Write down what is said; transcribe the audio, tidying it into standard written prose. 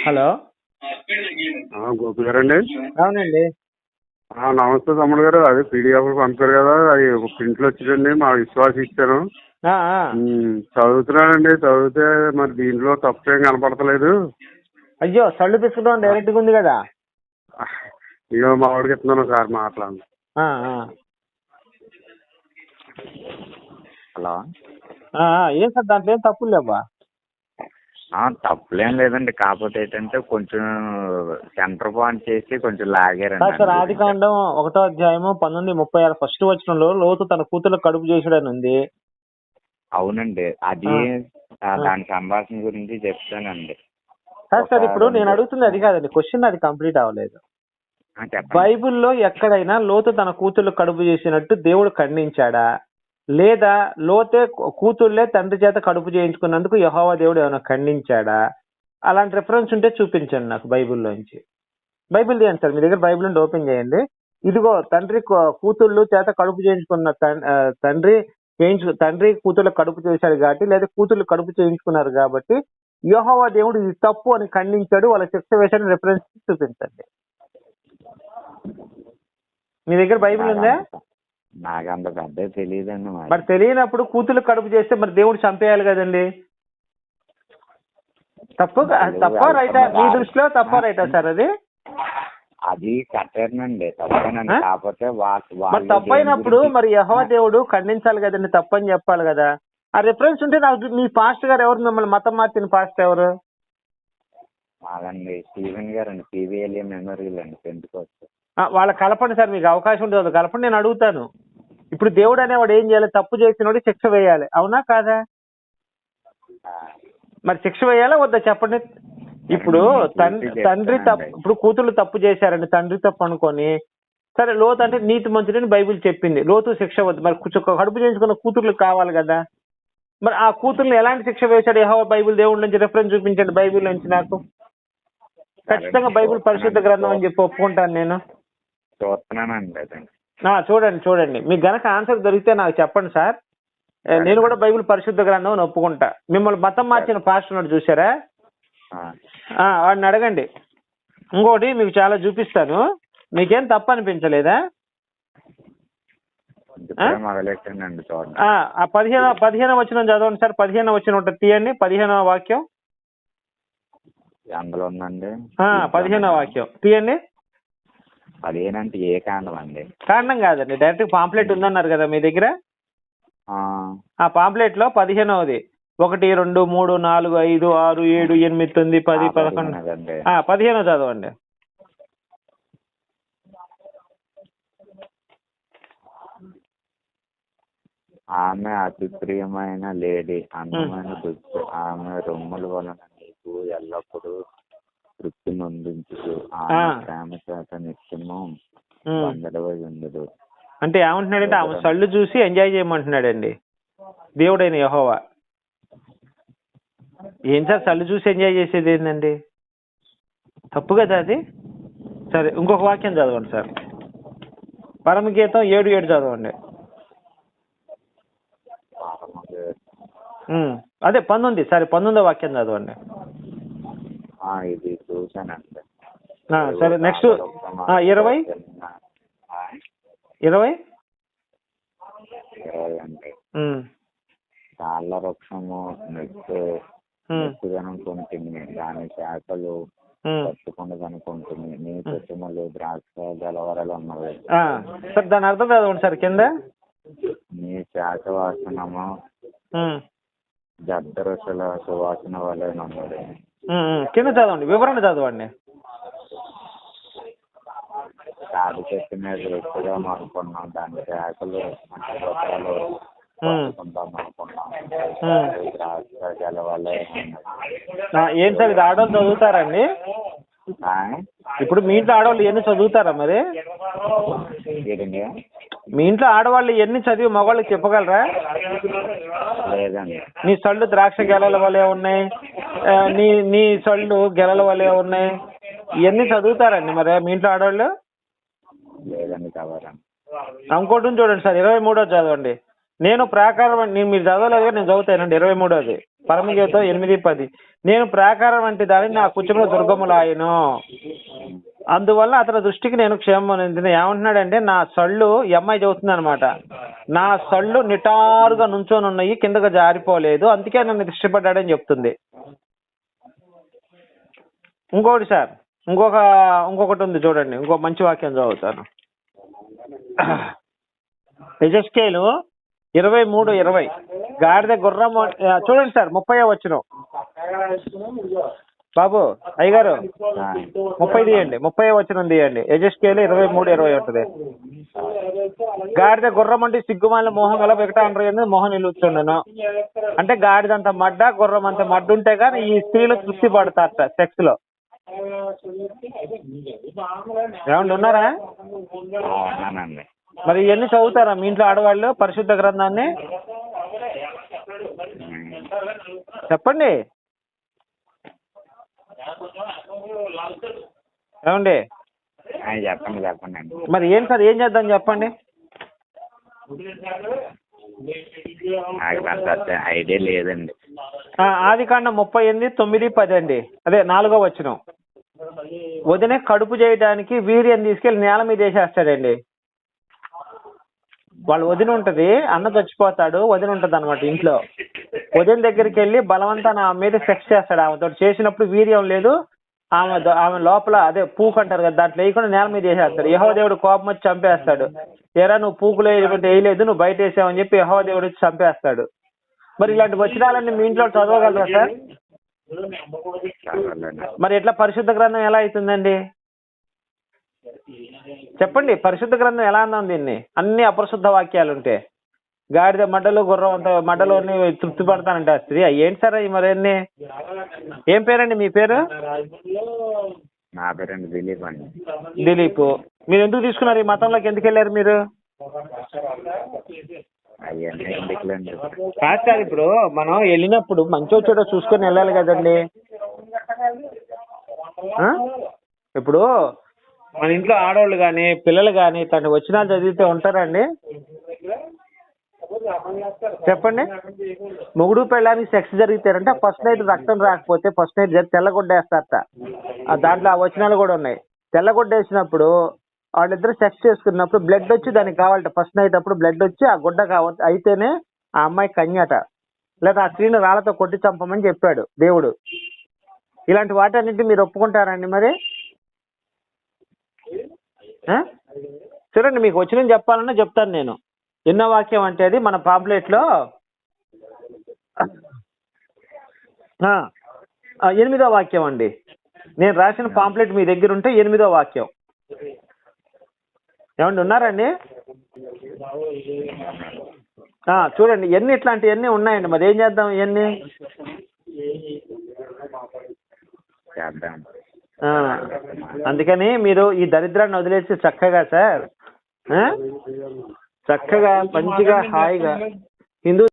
Hello. Gopi గారండి? అవునండి. నమస్తే తమ్ముడు గారు. అది పీడిఎఫ్ పంపారు కదా, అది ఒక ప్రింట్లో వచ్చిందండి. మా విశ్వాసం ఇచ్చాను, చదువుతున్నానండి. చదివితే మరి దీంట్లో తప్పేం కనపడతలేదు. అయ్యో, సళ్ళు పిసుకుతాం డైరెక్ట్గా ఉంది కదా. ఇక మా వాడికి ఇస్తున్నాను సార్, మాట్లాడండి. హలో. ఏం సార్, దాంట్లో ఏం తప్పులు లేవా? తప్పులేం లేదండి, కాకపోతే ఏంటంటే కొంచెం సెంటర్ పాయింట్ చేసి కొంచెం లాగారండి. సార్, ఆదికాండం 1వ అధ్యాయము 19:36 ఫస్ట్ వచనంలో లోతు తన కూతురు కడుపు చేసాడని ఉంది. అవునండి, అది దాని సంభాషణ గురించి చెప్తానండి. సార్ ఇప్పుడు నేను అడుగుతుంది అది కాదండి, క్వశ్చన్ అది కంప్లీట్ అవ్వలేదు. బైబిల్లో ఎక్కడైనా లోతు తన కూతురు కడుపు చేసినట్టు దేవుడు ఖండించాడా, లేదా లోతే కూతుర్లే తండ్రి చేత కడుపు చేయించుకున్నందుకు యెహోవా దేవుడు ఏమైనా ఖండించాడా? అలాంటి రిఫరెన్స్ ఉంటే చూపించండి నాకు బైబిల్లోంచి. బైబిల్ తీయండి సార్, మీ దగ్గర బైబిల్ నుండి ఓపెన్ చేయండి. ఇదిగో తండ్రి కూతుళ్ళు చేత కడుపు చేయించుకున్న తండ్రి కూతుళ్ళ కడుపు చేశాడు కాబట్టి, లేదా కూతుళ్ళు కడుపు చేయించుకున్నారు కాబట్టి యెహోవా దేవుడు ఇది తప్పు అని ఖండించాడు, వాళ్ళ శిక్ష వేశాడు. రిఫరెన్స్ చూపించండి. మీ దగ్గర బైబిల్ ఉందా? నాకు అంత పెద్ద తెలియదండి. మరి తెలియనప్పుడు కూతురు కడుపు చేస్తే మరి దేవుడు చంపేయాలి కదండి. తప్ప రైటా మీ దృష్టిలో? తప్ప రైటా సార్ అది? అది కట్టేనండి, తప్పేనండి. కాకపోతే మరి తప్పైనప్పుడు మరి యెహోవా దేవుడు ఖండించాలి కదండి, తప్పని చెప్పాలి కదా. ఆ రిఫరెన్స్ ఉంటే నాకు మీ పాస్టర్ గారు ఎవరు, మిమ్మల్ని మతం మార్చిన పాస్టర్ ఎవరు? అదండి స్టీవెన్ గారు అండి, పీవీఎల్ఏ మెమోరియల్ అండి, పెంటుకోవచ్చు. వాళ్ళ కలపండి సార్, మీకు అవకాశం ఉంటుంది కలపండి. నేను అడుగుతాను, ఇప్పుడు దేవుడు అనేవాడు ఏం చేయాలి? తప్పు చేసినోడు శిక్ష వేయాలి, అవునా కాదా? మరి శిక్ష వేయాలా వద్దా చెప్పండి. ఇప్పుడు తండ్రి తప్పు, ఇప్పుడు కూతుళ్ళు తప్పు చేశారండి, తండ్రి తప్పు అనుకొని, సరే లోతు అంటే నీతి మంతుడని బైబిల్ చెప్పింది, లోతు శిక్ష వద్దు. మరి కడుపు చేయించుకున్న కూతుర్లు కావాలి కదా. మరి ఆ కూతుర్ని ఎలాంటి శిక్ష వేశాడు యెహోవా? బైబిల్ దేవుడి నుంచి రిఫరెన్స్ చూపించండి, బైబిల్ నుంచి నాకు. ఖచ్చితంగా బైబిల్ పరిశుద్ధ గ్రంథం అని చెప్పి ఒప్పుకుంటాను నేను. చూడండి, మీకు గనక ఆన్సర్ దొరికితే నాకు చెప్పండి సార్. నేను కూడా బైబిల్ పరిశుద్ధ గ్రంథం అని ఒప్పుకుంటా. మిమ్మల్ని మతం మార్చిన పాస్టర్ ఉన్నాడు చూసారా, వాడిని అడగండి. ఇంకోటి మీకు చాలా చూపిస్తాను, మీకేం తప్పు అనిపించలేదా? 15వ వచనం చదవండి సార్. 15వ వచనం ఉంటుంది, తీయండి. 15వ వాక్యం అందులో ఉందండి. 15వ వాక్యం తీయండి. 15 అంటే ఏ కాండం అండి? కాండం కాదండి, డైరెక్ట్ పాంప్లెట్ ఉందన్నారు కదా మీ దగ్గర. ఆ పాంప్లెట్ లో 15వది 1, 2, 3, 4, 5, 6, 7, 8, 9, 10, 11. 15వ చదవండి. ఆమె అతి ప్రియమైన లేడీ, అందమైన దుస్తు, ఆమె రొమ్ముల వలన నీకు ఎల్లప్పుడూ తృప్తి నొందించు, ఆమె ప్రేమ చేత నిత్యము బంధుడవై ఉండదు. అంటే ఏమంటున్నాడంటే ఆమె సళ్ళు చూసి ఎంజాయ్ చేయమంటున్నాడండి దేవుడైన యెహోవా. ఏం సార్ సళ్ళు చూసి ఎంజాయ్ చేసేది ఏంటండి? తప్పు కదా అది. సరే ఇంకొక వాక్యం చదవండి సార్. పరమగీతం 7:7 చదవండి. అదే 19, సరే 19వ వాక్యం చదవండి. ఇది చూసానండి. సరే నెక్స్ట్ 20 అంటే తాళ్ళ వృక్షము నెట్టుదనుకుంటుంది, దాని శాఖలు పట్టుకుండదనుకుంటుంది, నీ కుటుంబంలో ద్రాక్ష గలవరలు ఉన్నవి. సార్ దాని అర్థం చదవండి సార్ కింద. నీ శాఖ వాసనము జద్దరుషుల సువాసన వలె ఉన్నది. కింద చదవండి, వివరణ చదవండి. తాడి చెట్టు మీద ఎక్కువగా అనుకున్నాం, దాని శాఖలు మంచి పట్టుకుందాం అనుకున్నాం, ద్రాక్ష గలవలే ఉన్నది. ఏం సార్ ఇది ఆడవాళ్ళు చదువుతారండి? ఇప్పుడు మీ ఇంట్లో ఆడవాళ్ళు ఎన్ని చదువుతారా మరి? మీ ఇంట్లో ఆడవాళ్ళు ఎన్ని చదివి మగవాళ్ళకి చెప్పగలరా? లేదండి. నీ సళ్ళు ద్రాక్ష గెలల వలె ఉన్నాయి, నీ సళ్ళు గెలల వలె ఉన్నాయి, ఇవన్నీ చదువుతారండి మరి మీ ఇంట్లో ఆడవాళ్ళు? లేదండి. ఇంకోటి చూడండి సార్, 23వ చదవండి. నేను ప్రాకారం నేను మీరు చదవలేదు, నేను చదువుతానండి. 23ది పరమగీతం 8:10. నేను ప్రాకారం వంటి దానిని నా కుచముల దుర్గములాయను, అందువల్ల అతని దృష్టికి నేను క్షేమం పొందిన. ఏమంటున్నాడంటే నా సళ్ళు, ఈ అమ్మాయి చదువుతుంది అనమాట, నా సళ్ళు నిటారుగా నుంచొని ఉన్నాయి, కిందగా జారిపోలేదు, అందుకే నన్ను ఇష్టపడ్డాడని చెప్తుంది. ఇంకోటి సార్, ఇంకొకటి ఉంది చూడండి, ఇంకో మంచి వాక్యం చదువుతాను. యెహెజ్కేలు 23:20. గాడిద గుర్రం చూడండి సార్, 30వ వచనం. బాబు అయ్యగారు 30 తీయండి, 30వ వచనం తీయండి. యెహెజ్కేలు 23:20 ఉంటుంది. గాడిద గుర్రం అంటే సిగ్గుమాల మోహం గల వికటాండ్రయందు మోహం నిలుచుండను. అంటే గాడిదంత మడ్డ, గుర్రం అంత మడ్డ ఉంటే కానీ ఈ స్త్రీలు తృప్తి పడతారట సెక్స్ లో. ఏమండి ఉన్నారా? అవునండి. మరి ఇవన్నీ చదువుతారా మీ ఇంట్లో ఆడవాళ్ళు పరిశుద్ధ గ్రంథాన్ని? చెప్పండి. ఏమండి చెప్పండి. మరి ఏం సార్, ఏం చేద్దాం చెప్పండి. నాకు ఐడియా లేదండి. ఆదికాండం 38:9-10 అండి. అదే 4వ వచనం. వదిన కడుపు చేయడానికి వీర్యం తీసుకెళ్లి నేల మీద వేసేస్తాడండి. వాళ్ళు వదిన ఉంటది, అన్న చచ్చిపోతాడు, వదిన ఉంటది అనమాట ఇంట్లో. వదిన దగ్గరికి వెళ్ళి బలవంతాన ఆమె మీద సెక్స్ చేస్తాడు. ఆమెతో చేసినప్పుడు వీర్యం లేదు, ఆమె లోపల అదే పూకు అంటారు కదా, దాంట్లో వేయకుండా నేల మీద వేసేస్తాడు. యెహోవా దేవుడు కోపం వచ్చి చంపేస్తాడు. ఏరా నువ్వు పూకులు వేయలేదు, నువ్వు బయట వేసావని చెప్పి యెహోవా దేవుడు వచ్చి చంపేస్తాడు. మరి ఇలాంటి వచనాలన్నీ మీ ఇంట్లో చదవగలరా సార్? మరి ఎట్లా పరిశుద్ధ గ్రంథం ఎలా అవుతుందండి చెప్పండి? పరిశుద్ధ గ్రంథం ఎలా అన్నాం దీన్ని? అన్ని అపరిశుద్ధ వాక్యాలు ఉంటే గాడిద మడ్డలు, గుర్రం అంత మడ్డలు తృప్తి పడతానంటే ఆ స్త్రీ. ఏంటి సార్ మరి అన్ని? ఏం పేరండి మీ పేరు? నా పేరండి దిలీప్ అండి. దిలీప్. మీరు ఎందుకు తీసుకున్నారు ఈ మతంలోకి? ఎందుకు వెళ్ళారు మీరు? కాదు సార్, ఇప్పుడు మనం వెళ్ళినప్పుడు మంచి వచ్చేటో చూసుకొని వెళ్ళాలి కదండి. ఇప్పుడు మన ఇంట్లో ఆడవాళ్ళు కానీ పిల్లలు కానీ తను వచ్చినా చదివితే ఉంటారండి? చెప్పండి. మొగుడు పెళ్ళానికి సెక్స్ జరిగితేనంటే ఫస్ట్ నైట్ రక్తం రాకపోతే ఫస్ట్ నైట్ తెల్లగొడ్డేస్తారట. దాంట్లో ఆ వచనాలు కూడా ఉన్నాయి. తెల్లగొడ్డేసినప్పుడు వాళ్ళిద్దరు సెక్స్ చేసుకున్నప్పుడు బ్లడ్ వచ్చి దానికి కావాలట. ఫస్ట్ నైట్ అప్పుడు బ్లడ్ వచ్చి ఆ గుడ్డ అయితేనే ఆ అమ్మాయి కన్యట, లేదా ఆ స్త్రీని రాళ్లతో కొట్టి చంపమని చెప్పాడు దేవుడు. ఇలాంటి వాటన్నింటి మీరు ఒప్పుకుంటారండి మరి? చూడండి, మీకు వచ్చిన చెప్పాలన్నా చెప్తాను నేను. ఎన్నో వాక్యం అంటే అది మన పాంప్లెట్ లో 8వ వాక్యం అండి. నేను రాసిన పాంప్లెట్ మీ దగ్గర ఉంటే 8వ వాక్యం. ఏమండి ఉన్నారండి? చూడండి, ఎన్ని ఇట్లాంటివన్నీ ఉన్నాయండి. మరి ఏం చేద్దాం ఇవన్నీ? అందుకని మీరు ఈ దరిద్రాన్ని వదిలేసి చక్కగా సార్, చక్కగా మంచిగా హాయిగా హిందూ